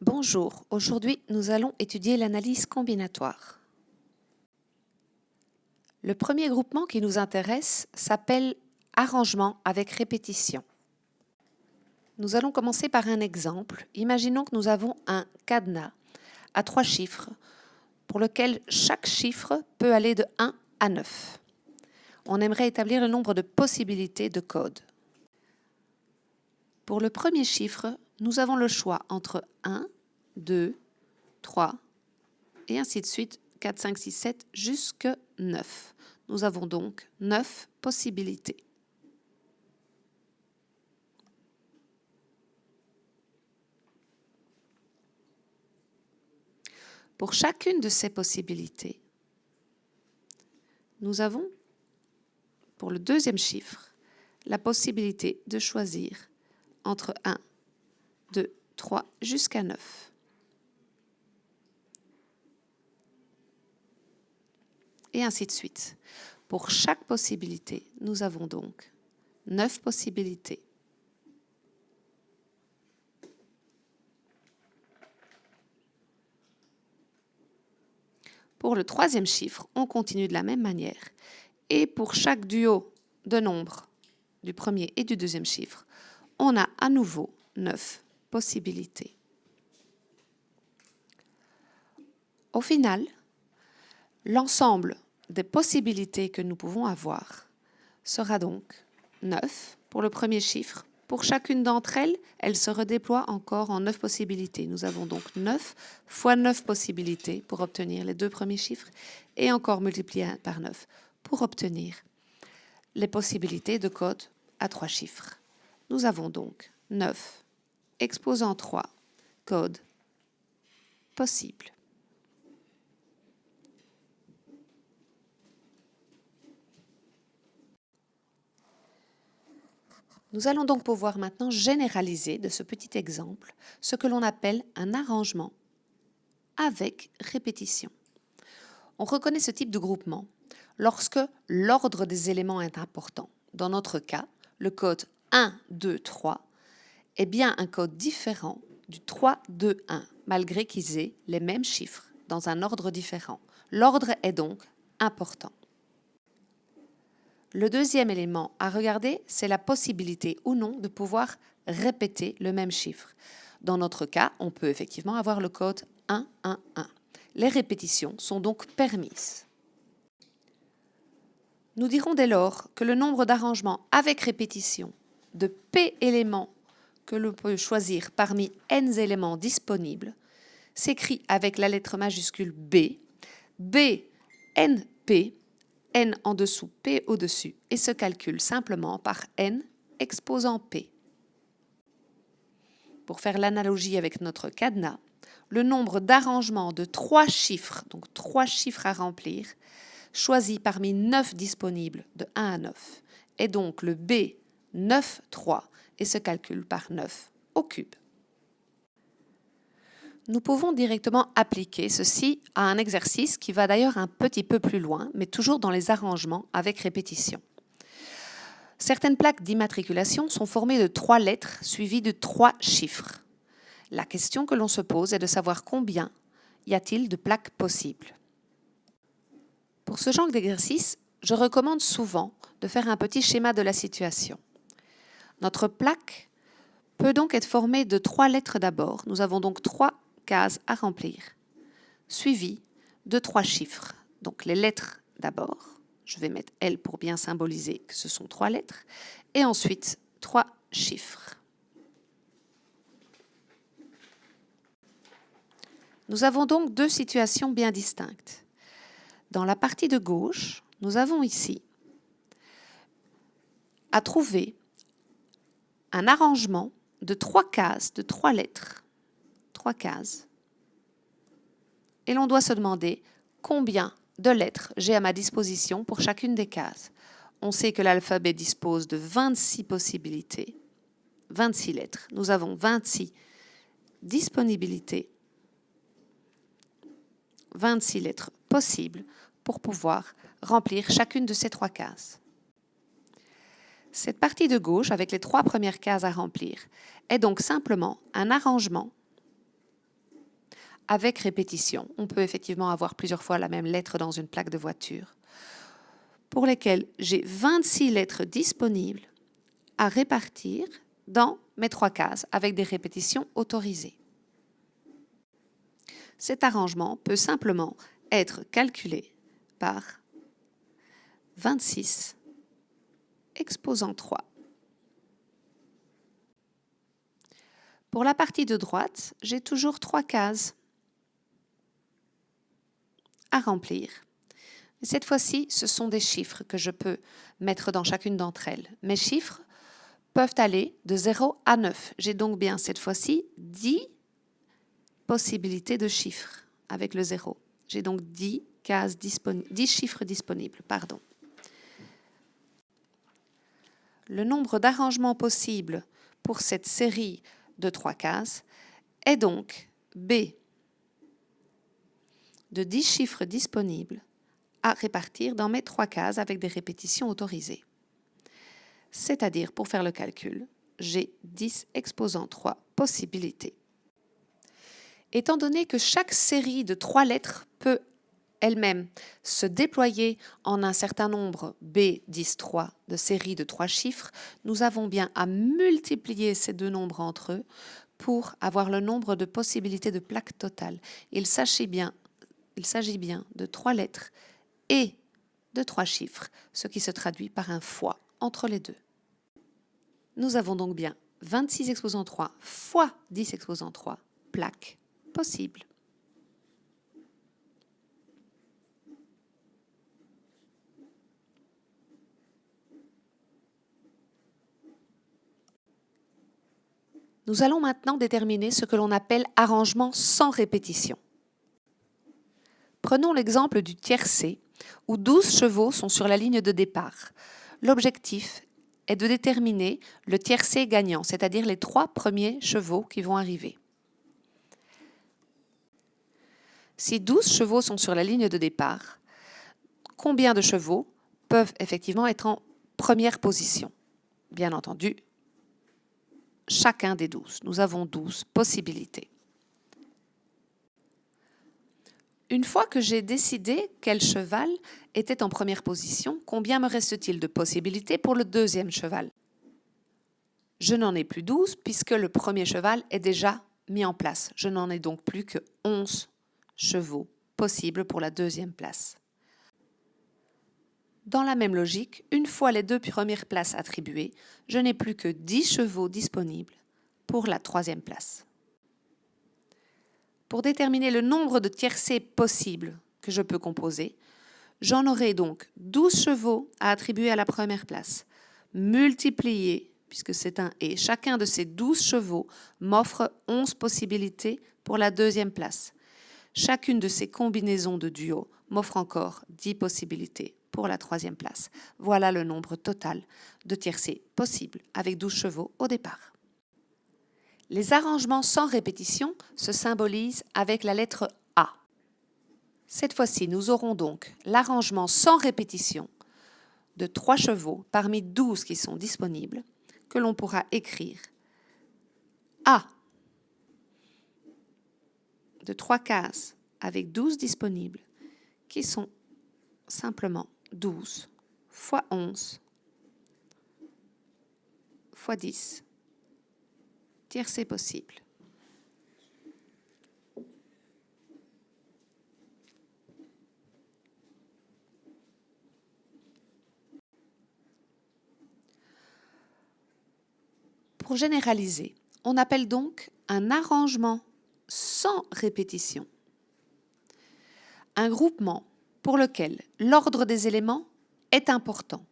Bonjour, aujourd'hui nous allons étudier l'analyse combinatoire. Le premier groupement qui nous intéresse s'appelle arrangement avec répétition. Nous allons commencer par un exemple. Imaginons que nous avons un cadenas à 3 chiffres pour lequel chaque chiffre peut aller de 1 à 9. On aimerait établir le nombre de possibilités de code. Pour le premier chiffre, nous avons le choix entre 1, 2, 3 et ainsi de suite, 4, 5, 6, 7 jusque 9. Nous avons donc 9 possibilités. Pour chacune de ces possibilités, nous avons, pour le deuxième chiffre, la possibilité de choisir entre 1, 2, 3 jusqu'à 9. Et ainsi de suite. Pour chaque possibilité, nous avons donc 9 possibilités. Pour le troisième chiffre, on continue de la même manière. Et pour chaque duo de nombres du premier et du deuxième chiffre, on a à nouveau 9 possibilités. Au final, l'ensemble des possibilités que nous pouvons avoir sera donc 9 pour le premier chiffre. Pour chacune d'entre elles, elle se redéploie encore en 9 possibilités. Nous avons donc 9 fois 9 possibilités pour obtenir les deux premiers chiffres et encore multiplié par 9 pour obtenir les possibilités de code à 3 chiffres. Nous avons donc 9 exposant 3 codes possibles. Nous allons donc pouvoir maintenant généraliser de ce petit exemple ce que l'on appelle un arrangement avec répétition. On reconnaît ce type de groupement lorsque l'ordre des éléments est important. Dans notre cas, le code 1, 2, 3 est bien un code différent du 3, 2, 1, malgré qu'ils aient les mêmes chiffres dans un ordre différent. L'ordre est donc important. Le deuxième élément à regarder, c'est la possibilité ou non de pouvoir répéter le même chiffre. Dans notre cas, on peut effectivement avoir le code 1, 1, 1. Les répétitions sont donc permises. Nous dirons dès lors que le nombre d'arrangements avec répétition de P éléments que l'on peut choisir parmi N éléments disponibles s'écrit avec la lettre majuscule B, B, N, P, N en dessous, P au-dessus, et se calcule simplement par N exposant P. Pour faire l'analogie avec notre cadenas, le nombre d'arrangements de 3 chiffres, donc 3 chiffres à remplir, choisis parmi 9 disponibles de 1 à 9, est donc le B 9, 3 et se calcule par 9 au cube. Nous pouvons directement appliquer ceci à un exercice qui va d'ailleurs un petit peu plus loin, mais toujours dans les arrangements avec répétition. Certaines plaques d'immatriculation sont formées de 3 lettres suivies de 3 chiffres. La question que l'on se pose est de savoir combien y a-t-il de plaques possibles. Pour ce genre d'exercice, je recommande souvent de faire un petit schéma de la situation. Notre plaque peut donc être formée de 3 lettres d'abord. Nous avons donc 3 cases à remplir, suivies de 3 chiffres. Donc les lettres d'abord, je vais mettre L pour bien symboliser que ce sont 3 lettres, et ensuite 3 chiffres. Nous avons donc 2 situations bien distinctes. Dans la partie de gauche, nous avons ici à trouver un arrangement de 3 cases, de 3 lettres. 3 cases. Et l'on doit se demander combien de lettres j'ai à ma disposition pour chacune des cases. On sait que l'alphabet dispose de 26 possibilités, 26 lettres. Nous avons 26 disponibilités, 26 lettres possibles pour pouvoir remplir chacune de ces 3 cases. Cette partie de gauche, avec les 3 premières cases à remplir, est donc simplement un arrangement avec répétition. On peut effectivement avoir plusieurs fois la même lettre dans une plaque de voiture, pour lesquelles j'ai 26 lettres disponibles à répartir dans mes 3 cases avec des répétitions autorisées. Cet arrangement peut simplement être calculé par 26 exposant 3. Pour la partie de droite, j'ai toujours 3 cases à remplir. Cette fois-ci, ce sont des chiffres que je peux mettre dans chacune d'entre elles. Mes chiffres peuvent aller de 0 à 9. J'ai donc bien cette fois-ci 10 possibilités de chiffres avec le 0. J'ai donc 10 chiffres disponibles. Le nombre d'arrangements possibles pour cette série de 3 cases est donc B de 10 chiffres disponibles à répartir dans mes 3 cases avec des répétitions autorisées. C'est-à-dire, pour faire le calcul, j'ai 10 exposant 3 possibilités. Étant donné que chaque série de 3 lettres peut elle-même se déployer en un certain nombre B10-3 de séries de 3 chiffres, nous avons bien à multiplier ces deux nombres entre eux pour avoir le nombre de possibilités de plaques totales. Il s'agit bien de 3 lettres et de 3 chiffres, ce qui se traduit par un fois entre les deux. Nous avons donc bien 26 exposant 3 fois 10 exposant 3 plaques possibles. Nous allons maintenant déterminer ce que l'on appelle arrangement sans répétition. Prenons l'exemple du tiercé, où 12 chevaux sont sur la ligne de départ. L'objectif est de déterminer le tiercé gagnant, c'est-à-dire les 3 premiers chevaux qui vont arriver. Si 12 chevaux sont sur la ligne de départ, combien de chevaux peuvent effectivement être en première position? Bien entendu, chacun des 12. Nous avons 12 possibilités. Une fois que j'ai décidé quel cheval était en première position, combien me reste-t-il de possibilités pour le deuxième cheval? Je n'en ai plus 12 puisque le premier cheval est déjà mis en place. Je n'en ai donc plus que 11 chevaux possibles pour la deuxième place. Dans la même logique, une fois les 2 premières places attribuées, je n'ai plus que 10 chevaux disponibles pour la troisième place. Pour déterminer le nombre de tiercés possibles que je peux composer, j'en aurai donc 12 chevaux à attribuer à la première place, multipliés, puisque c'est un « et ». Chacun de ces 12 chevaux m'offre 11 possibilités pour la deuxième place. Chacune de ces combinaisons de duos m'offre encore 10 possibilités pour la troisième place. Voilà le nombre total de tiercés possibles avec 12 chevaux au départ. Les arrangements sans répétition se symbolisent avec la lettre A. Cette fois-ci, nous aurons donc l'arrangement sans répétition de 3 chevaux parmi 12 qui sont disponibles, que l'on pourra écrire A de 3 cases avec 12 disponibles, qui sont simplement 12 fois 11 fois 10 tiercés possibles. Pour généraliser, on appelle donc un arrangement sans répétition un groupement pour lequel l'ordre des éléments est important.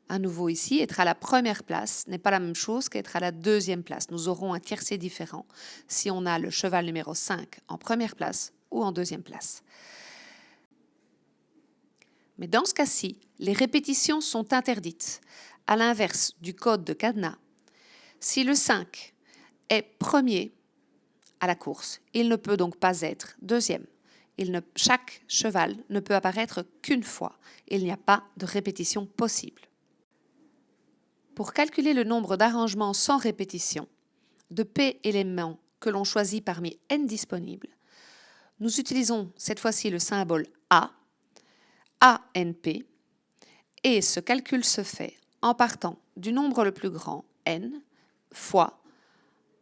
À nouveau ici, être à la première place n'est pas la même chose qu'être à la deuxième place. Nous aurons un tiercé différent si on a le cheval numéro 5 en première place ou en deuxième place. Mais dans ce cas-ci, les répétitions sont interdites. À l'inverse du code de cadenas, si le 5 est premier à la course, il ne peut donc pas être deuxième. Chaque cheval ne peut apparaître qu'une fois. Il n'y a pas de répétition possible. Pour calculer le nombre d'arrangements sans répétition de P éléments que l'on choisit parmi n disponibles, Nous utilisons cette fois-ci le symbole A, ANP, et ce calcul se fait en partant du nombre le plus grand, n, fois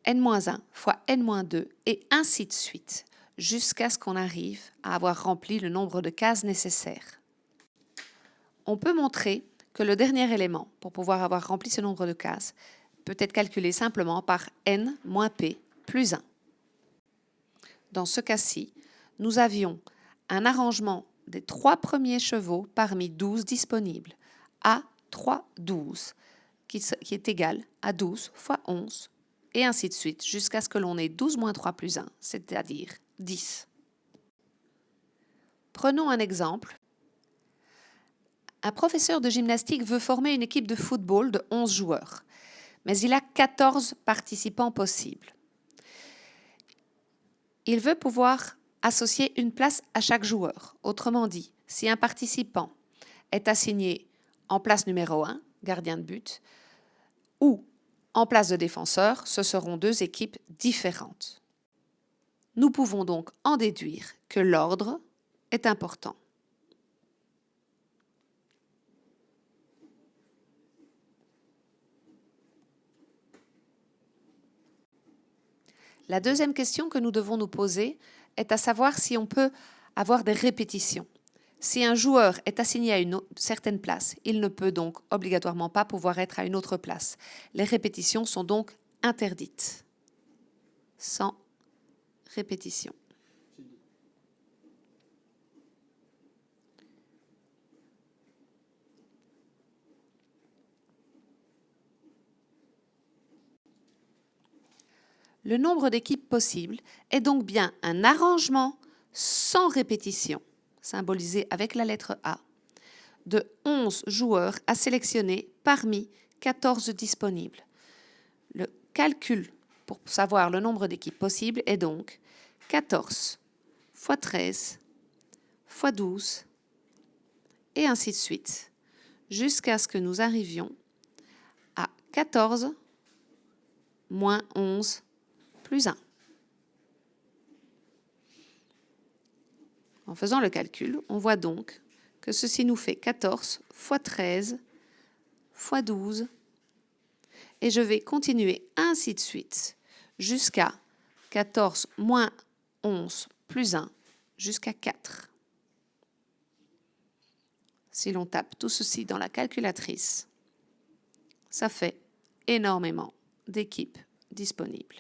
n-1 fois n-2, et ainsi de suite, jusqu'à ce qu'on arrive à avoir rempli le nombre de cases nécessaires. On peut montrer que le dernier élément, pour pouvoir avoir rempli ce nombre de cases, peut être calculé simplement par n moins p plus 1. Dans ce cas-ci, nous avions un arrangement des 3 premiers chevaux parmi 12 disponibles, à 3, 12, qui est égal à 12 fois 11, et ainsi de suite, jusqu'à ce que l'on ait 12 moins 3 plus 1, c'est-à-dire 10. Prenons un exemple. Un professeur de gymnastique veut former une équipe de football de 11 joueurs, mais il a 14 participants possibles. Il veut pouvoir associer une place à chaque joueur. Autrement dit, si un participant est assigné en place numéro 1, gardien de but, ou en place de défenseur, ce seront 2 équipes différentes. Nous pouvons donc en déduire que l'ordre est important. La deuxième question que nous devons nous poser est à savoir si on peut avoir des répétitions. Si un joueur est assigné à une certaine place, il ne peut donc obligatoirement pas pouvoir être à une autre place. Les répétitions sont donc interdites. Sans répétition. Le nombre d'équipes possibles est donc bien un arrangement sans répétition, symbolisé avec la lettre A, de 11 joueurs à sélectionner parmi 14 disponibles. Le calcul pour savoir le nombre d'équipes possibles est donc 14 fois 13 fois 12 et ainsi de suite, jusqu'à ce que nous arrivions à 14 moins 11 plus 1. En faisant le calcul, on voit donc que ceci nous fait 14 fois 13 fois 12, et je vais continuer ainsi de suite jusqu'à 14 moins 11 plus 1 jusqu'à 4. Si l'on tape tout ceci dans la calculatrice, ça fait énormément d'équipes disponibles.